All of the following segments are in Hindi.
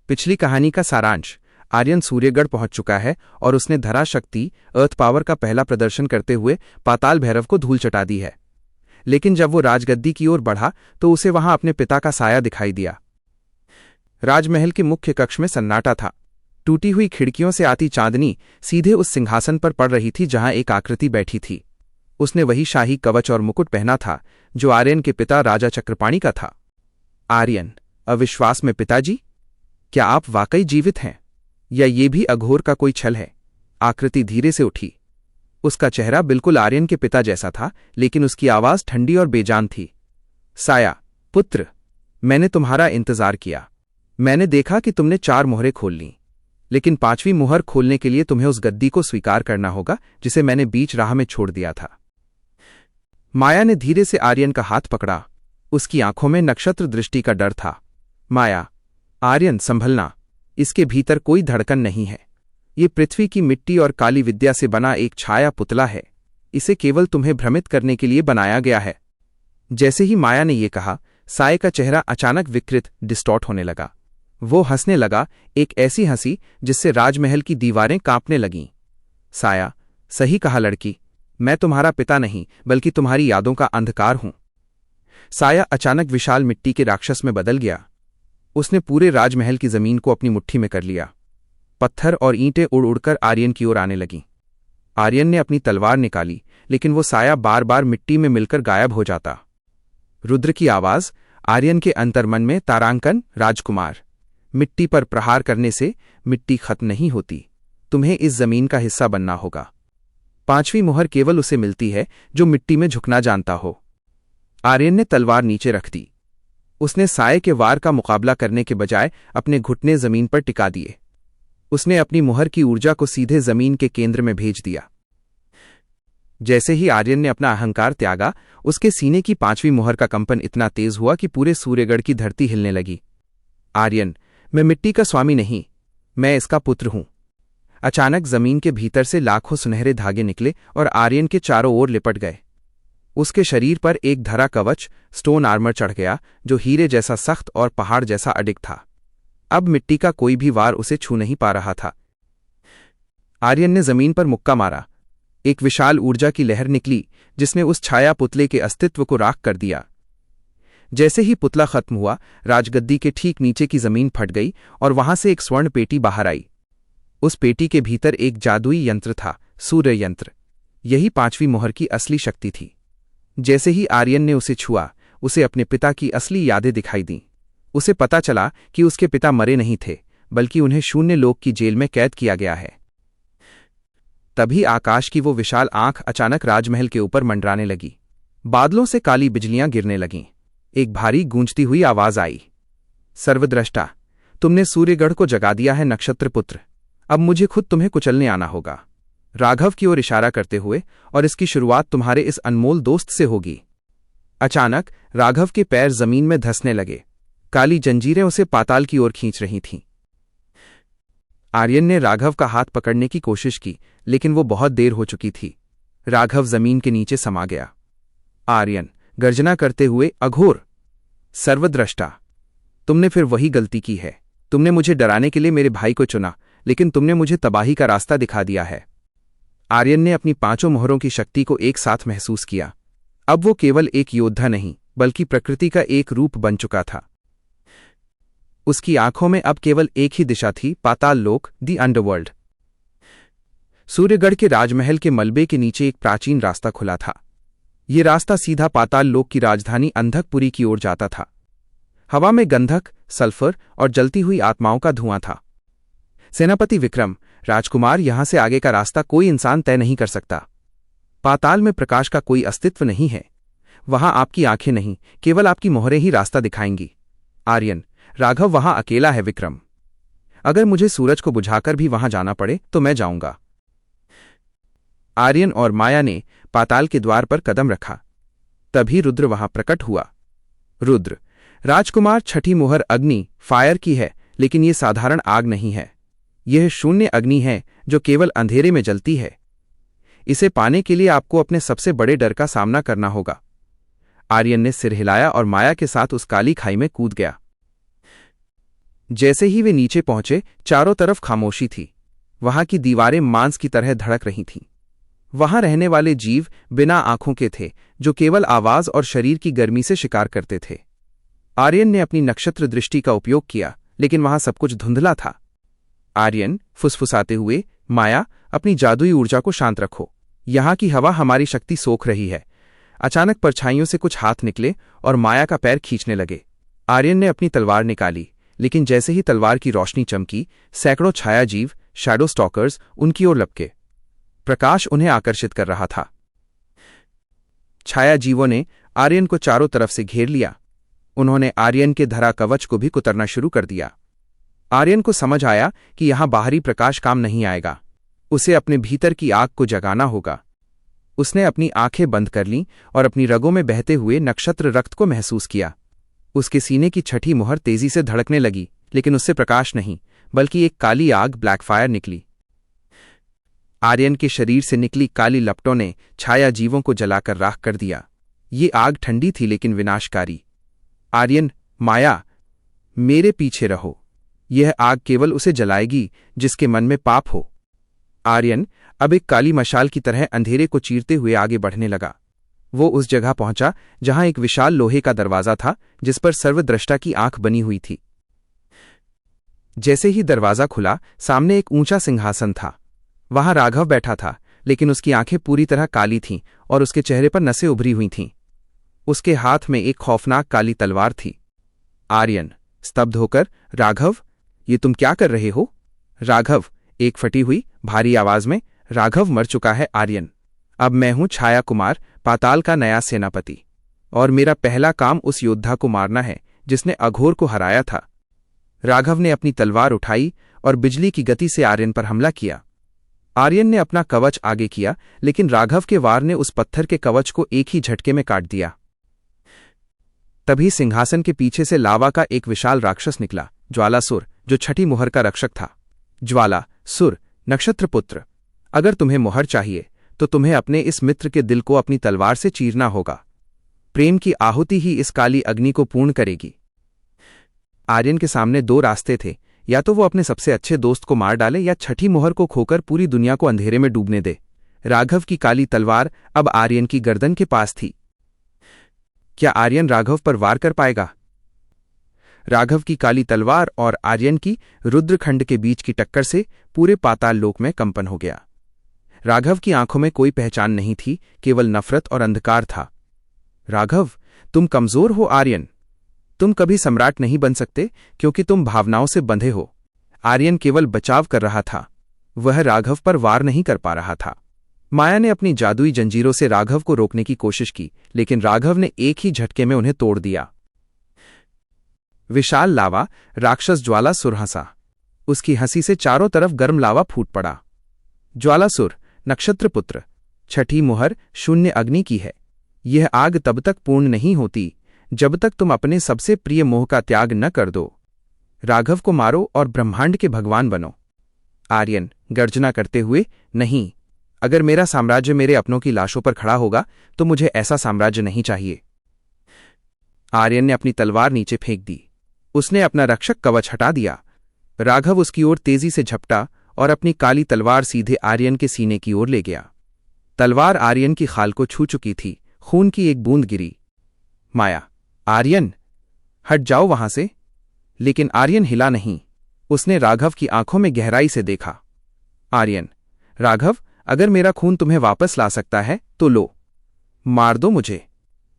पिछली कहानी का सारांश। आर्यन सूर्यगढ़ पहुंच चुका है और उसने धरा शक्ति अर्थ पावर का पहला प्रदर्शन करते हुए पाताल भैरव को धूल चटा दी है। लेकिन जब वो राजगद्दी की ओर बढ़ा तो उसे वहां अपने पिता का साया दिखाई दिया। राजमहल के मुख्य कक्ष में सन्नाटा था। टूटी हुई खिड़कियों से आती चांदनी सीधे उस सिंहासन पर पड़ रही थी जहां एक आकृति बैठी थी। उसने वही शाही कवच और मुकुट पहना था जो आर्यन के पिता राजा चक्रपाणी का था। आर्यन अविश्वास में, पिताजी, क्या आप वाकई जीवित हैं या ये भी अघोर का कोई छल है? आकृति धीरे से उठी। उसका चेहरा बिल्कुल आर्यन के पिता जैसा था, लेकिन उसकी आवाज ठंडी और बेजान थी। साया, पुत्र, मैंने तुम्हारा इंतजार किया। मैंने देखा कि तुमने 4 मोहरें खोल लीं, लेकिन 5वीं मोहर खोलने के लिए तुम्हें उस गद्दी को स्वीकार करना होगा जिसे मैंने बीच राह में छोड़ दिया था। माया ने धीरे से आर्यन का हाथ पकड़ा। उसकी आंखों में नक्षत्र दृष्टि का डर था। माया, आर्यन संभलना, इसके भीतर कोई धड़कन नहीं है। ये पृथ्वी की मिट्टी और काली विद्या से बना एक छाया पुतला है। इसे केवल तुम्हें भ्रमित करने के लिए बनाया गया है। जैसे ही माया ने यह कहा, साये का चेहरा अचानक विकृत डिस्टॉर्ट होने लगा। वो हंसने लगा, एक ऐसी हंसी जिससे राजमहल की दीवारें कांपने लगीं। साया, सही कहा लड़की, मैं तुम्हारा पिता नहीं बल्कि तुम्हारी यादों का अंधकार हूं। साया अचानक विशाल मिट्टी के राक्षस में बदल गया। उसने पूरे राजमहल की जमीन को अपनी मुट्ठी में कर लिया। पत्थर और ईंटें उड़ उड़कर आर्यन की ओर आने लगीं। आर्यन ने अपनी तलवार निकाली, लेकिन वो साया बार बार मिट्टी में मिलकर गायब हो जाता। रुद्र की आवाज आर्यन के अंतर्मन में तारांकन, राजकुमार, मिट्टी पर प्रहार करने से मिट्टी खत्म नहीं होती। तुम्हें इस जमीन का हिस्सा बनना होगा। 5वीं मोहर केवल उसे मिलती है जो मिट्टी में झुकना जानता हो। आर्यन ने तलवार नीचे रख दी। उसने साये के वार का मुकाबला करने के बजाय अपने घुटने जमीन पर टिका दिए। उसने अपनी मोहर की ऊर्जा को सीधे जमीन के केंद्र में भेज दिया। जैसे ही आर्यन ने अपना अहंकार त्यागा, उसके सीने की 5वीं मोहर का कंपन इतना तेज हुआ कि पूरे सूर्यगढ़ की धरती हिलने लगी। आर्यन, मैं मिट्टी का स्वामी नहीं, मैं इसका पुत्र हूं। अचानक जमीन के भीतर से लाखों सुनहरे धागे निकले और आर्यन के चारों ओर लिपट गए। उसके शरीर पर एक धरा कवच, स्टोन आर्मर चढ़ गया जो हीरे जैसा सख्त और पहाड़ जैसा अडिग था। अब मिट्टी का कोई भी वार उसे छू नहीं पा रहा था। आर्यन ने जमीन पर मुक्का मारा। एक विशाल ऊर्जा की लहर निकली जिसने उस छाया पुतले के अस्तित्व को राख कर दिया। जैसे ही पुतला खत्म हुआ, राजगद्दी के ठीक नीचे की जमीन फट गई और वहां से एक स्वर्ण पेटी बाहर आई। उस पेटी के भीतर एक जादुई यंत्र था, सूर्य यंत्र। यही 5वीं मोहर की असली शक्ति थी। जैसे ही आर्यन ने उसे छुआ, उसे अपने पिता की असली यादें दिखाई दीं। उसे पता चला कि उसके पिता मरे नहीं थे, बल्कि उन्हें शून्य लोक की जेल में कैद किया गया है। तभी आकाश की वो विशाल आंख अचानक राजमहल के ऊपर मंडराने लगी। बादलों से काली बिजलियां गिरने लगीं। एक भारी गूंजती हुई आवाज आई, सर्वद्रष्टा, तुमने सूर्यगढ़ को जगा दिया है नक्षत्रपुत्र। अब मुझे खुद तुम्हें कुचलने आना होगा, राघव की ओर इशारा करते हुए, और इसकी शुरुआत तुम्हारे इस अनमोल दोस्त से होगी। अचानक राघव के पैर जमीन में धंसने लगे। काली जंजीरें उसे पाताल की ओर खींच रही थीं। आर्यन ने राघव का हाथ पकड़ने की कोशिश की, लेकिन वो बहुत देर हो चुकी थी। राघव जमीन के नीचे समा गया। आर्यन गर्जना करते हुए, अघोर, सर्वद्रष्टा, तुमने फिर वही गलती की है। तुमने मुझे डराने के लिए मेरे भाई को चुना, लेकिन तुमने मुझे तबाही का रास्ता दिखा दिया है। आर्यन ने अपनी 5 मोहरों की शक्ति को एक साथ महसूस किया। अब वो केवल एक योद्धा नहीं, बल्कि प्रकृति का एक रूप बन चुका था। उसकी आंखों में अब केवल एक ही दिशा थी, पाताल लोक, दी अंडरवर्ल्ड। सूर्यगढ़ के राजमहल के मलबे के नीचे एक प्राचीन रास्ता खुला था। ये रास्ता सीधा पाताल लोक की राजधानी अंधकपुरी की ओर जाता था। हवा में गंधक, सल्फर और जलती हुई आत्माओं का धुआं था। सेनापति विक्रम, राजकुमार, यहां से आगे का रास्ता कोई इंसान तय नहीं कर सकता। पाताल में प्रकाश का कोई अस्तित्व नहीं है। वहां आपकी आंखें नहीं, केवल आपकी मोहरें ही रास्ता दिखाएंगी। आर्यन, राघव वहां अकेला है विक्रम। अगर मुझे सूरज को बुझाकर भी वहां जाना पड़े तो मैं जाऊंगा। आर्यन और माया ने पाताल के द्वार पर कदम रखा। तभी रुद्र वहां प्रकट हुआ। रुद्र, राजकुमार, 6ठी मोहर अग्नि, फायर की है, लेकिन ये साधारण आग नहीं है। यह शून्य अग्नि है जो केवल अंधेरे में जलती है। इसे पाने के लिए आपको अपने सबसे बड़े डर का सामना करना होगा। आर्यन ने सिर हिलाया और माया के साथ उस काली खाई में कूद गया। जैसे ही वे नीचे पहुंचे, चारों तरफ खामोशी थी। वहां की दीवारें मांस की तरह धड़क रही थीं। वहां रहने वाले जीव बिना आंखों के थे, जो केवल आवाज और शरीर की गर्मी से शिकार करते थे। आर्यन ने अपनी नक्षत्र दृष्टि का उपयोग किया, लेकिन वहां सब कुछ धुंधला था। आर्यन फुसफुसाते हुए, माया, अपनी जादुई ऊर्जा को शांत रखो। यहां की हवा हमारी शक्ति सोख रही है। अचानक परछाइयों से कुछ हाथ निकले और माया का पैर खींचने लगे। आर्यन ने अपनी तलवार निकाली, लेकिन जैसे ही तलवार की रोशनी चमकी, सैकड़ों छायाजीव, शैडो स्टॉकर्स, उनकी ओर लपके। प्रकाश उन्हें आकर्षित कर रहा था। छायाजीवों ने आर्यन को चारों तरफ से घेर लिया। उन्होंने आर्यन के धरा कवच को भी कुतरना शुरू कर दिया। आर्यन को समझ आया कि यहां बाहरी प्रकाश काम नहीं आएगा। उसे अपने भीतर की आग को जगाना होगा। उसने अपनी आंखें बंद कर लीं और अपनी रगों में बहते हुए नक्षत्र रक्त को महसूस किया। उसके सीने की छठी मुहर तेजी से धड़कने लगी, लेकिन उससे प्रकाश नहीं, बल्कि एक काली आग, ब्लैकफायर, निकली। आर्यन के शरीर से निकली काली लपटों ने छाया जीवों को जलाकर राख कर दिया। ये आग ठंडी थी लेकिन विनाशकारी। आर्यन, माया, मेरे पीछे रहो। यह आग केवल उसे जलाएगी जिसके मन में पाप हो। आर्यन अब एक काली मशाल की तरह अंधेरे को चीरते हुए आगे बढ़ने लगा। वो उस जगह पहुंचा जहां एक विशाल लोहे का दरवाजा था, जिस पर सर्वद्रष्टा की आंख बनी हुई थी। जैसे ही दरवाजा खुला, सामने एक ऊंचा सिंहासन था। वहां राघव बैठा था, लेकिन उसकी आंखें पूरी तरह काली थीं और उसके चेहरे पर नसें उभरी हुई थीं। उसके हाथ में एक खौफनाक काली तलवार थी। आर्यन स्तब्ध होकर, राघव, ये तुम क्या कर रहे हो? राघव, एक फटी हुई भारी आवाज में, राघव मर चुका है आर्यन। अब मैं हूं छाया कुमार, पाताल का नया सेनापति, और मेरा पहला काम उस योद्धा को मारना है जिसने अघोर को हराया था। राघव ने अपनी तलवार उठाई और बिजली की गति से आर्यन पर हमला किया। आर्यन ने अपना कवच आगे किया, लेकिन राघव के वार ने उस पत्थर के कवच को एक ही झटके में काट दिया। तभी सिंहासन के पीछे से लावा का एक विशाल राक्षस निकला, ज्वालासुर, जो छठी मुहर का रक्षक था। ज्वाला, सुर, नक्षत्रपुत्र, अगर तुम्हें मुहर चाहिए तो तुम्हें अपने इस मित्र के दिल को अपनी तलवार से चीरना होगा। प्रेम की आहुति ही इस काली अग्नि को पूर्ण करेगी। आर्यन के सामने दो रास्ते थे, या तो वो अपने सबसे अच्छे दोस्त को मार डाले या छठी मुहर को खोकर पूरी दुनिया को अंधेरे में डूबने दे। राघव की काली तलवार अब आर्यन की गर्दन के पास थी। क्या आर्यन राघव पर वार कर पाएगा? राघव की काली तलवार और आर्यन की रुद्रखंड के बीच की टक्कर से पूरे पाताल लोक में कंपन हो गया। राघव की आंखों में कोई पहचान नहीं थी, केवल नफरत और अंधकार था। राघव, तुम कमजोर हो आर्यन। तुम कभी सम्राट नहीं बन सकते क्योंकि तुम भावनाओं से बंधे हो। आर्यन केवल बचाव कर रहा था, वह राघव पर वार नहीं कर पा रहा था। माया ने अपनी जादुई जंजीरों से राघव को रोकने की कोशिश की, लेकिन राघव ने एक ही झटके में उन्हें तोड़ दिया। विशाल लावा राक्षस ज्वालासुर हंसा। उसकी हंसी से चारों तरफ गर्म लावा फूट पड़ा। ज्वालासुर, नक्षत्रपुत्र, छठी मुहर शून्य अग्नि की है। यह आग तब तक पूर्ण नहीं होती जब तक तुम अपने सबसे प्रिय मोह का त्याग न कर दो। राघव को मारो और ब्रह्मांड के भगवान बनो। आर्यन गर्जना करते हुए, नहीं, अगर मेरा साम्राज्य मेरे अपनों की लाशों पर खड़ा होगा तो मुझे ऐसा साम्राज्य नहीं चाहिए। आर्यन ने अपनी तलवार नीचे फेंक दी। उसने अपना रक्षक कवच हटा दिया। राघव उसकी ओर तेजी से झपटा और अपनी काली तलवार सीधे आर्यन के सीने की ओर ले गया। तलवार आर्यन की खाल को छू चुकी थी, खून की एक बूंद गिरी। माया, आर्यन, हट जाओ वहां से। लेकिन आर्यन हिला नहीं। उसने राघव की आंखों में गहराई से देखा। आर्यन, राघव, अगर मेरा खून तुम्हें वापस ला सकता है तो लो, मार दो मुझे,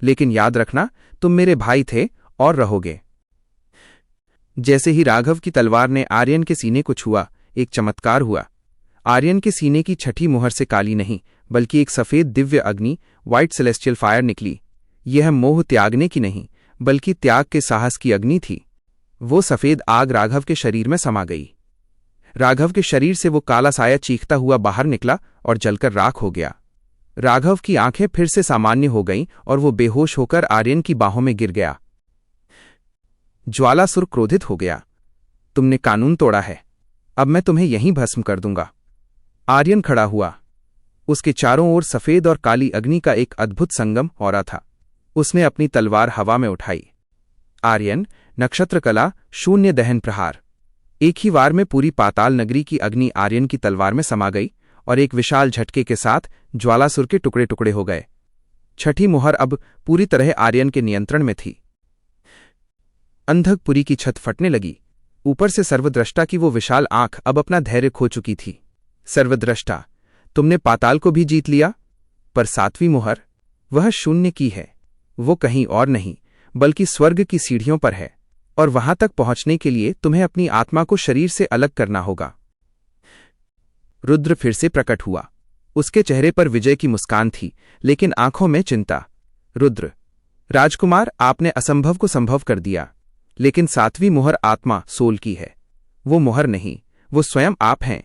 लेकिन याद रखना तुम मेरे भाई थे और रहोगे। जैसे ही राघव की तलवार ने आर्यन के सीने को छुआ, एक चमत्कार हुआ। आर्यन के सीने की छठी मुहर से काली नहीं, बल्कि एक सफेद दिव्य अग्नि, व्हाइट सेलेस्टियल फायर निकली। यह मोह त्यागने की नहीं, बल्कि त्याग के साहस की अग्नि थी। वो सफेद आग राघव के शरीर में समा गई। राघव के शरीर से वो काला साया चीखता हुआ बाहर निकला और जलकर राख हो गया। राघव की आंखें फिर से सामान्य हो गईं और वो बेहोश होकर आर्यन की बाहों में गिर गया। ज्वालासुर क्रोधित हो गया। तुमने कानून तोड़ा है, अब मैं तुम्हें यहीं भस्म कर दूंगा। आर्यन खड़ा हुआ। उसके चारों ओर सफेद और काली अग्नि का एक अद्भुत संगम हो रहा था। उसने अपनी तलवार हवा में उठाई। आर्यन, नक्षत्रकला, शून्य दहन प्रहार। एक ही वार में पूरी पाताल नगरी की अग्नि आर्यन की तलवार में समा गई और एक विशाल झटके के साथ ज्वालासुर के टुकड़े टुकड़े हो गए। छठी मुहर अब पूरी तरह आर्यन के नियंत्रण में थी। अंधकपुरी की छत फटने लगी। ऊपर से सर्वद्रष्टा की वो विशाल आंख अब अपना धैर्य खो चुकी थी। सर्वद्रष्टा, तुमने पाताल को भी जीत लिया, पर सातवीं मुहर, वह शून्य की है। वो कहीं और नहीं बल्कि स्वर्ग की सीढ़ियों पर है, और वहां तक पहुंचने के लिए तुम्हें अपनी आत्मा को शरीर से अलग करना होगा। रुद्र फिर से प्रकट हुआ। उसके चेहरे पर विजय की मुस्कान थी, लेकिन आंखों में चिंता। रुद्र, राजकुमार, आपने असंभव को संभव कर दिया, लेकिन सातवीं मुहर आत्मा सोल की है। वो मुहर नहीं, वो स्वयं आप हैं।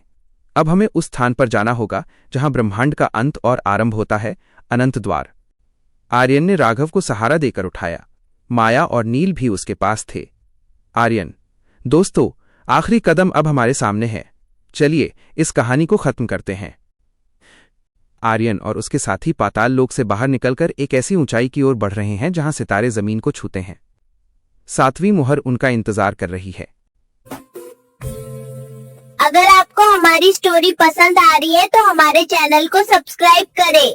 अब हमें उस स्थान पर जाना होगा जहां ब्रह्मांड का अंत और आरंभ होता है, अनंत द्वार। आर्यन ने राघव को सहारा देकर उठाया। माया और नील भी उसके पास थे। आर्यन, दोस्तों, आखिरी कदम अब हमारे सामने है। चलिए इस कहानी को खत्म करते हैं। आर्यन और उसके साथी पाताल लोक से बाहर निकलकर एक ऐसी ऊंचाई की ओर बढ़ रहे हैं जहां सितारे जमीन को छूते हैं। सातवीं मुहर उनका इंतजार कर रही है। अगर आपको हमारी स्टोरी पसंद आ रही है तो हमारे चैनल को सब्सक्राइब करें।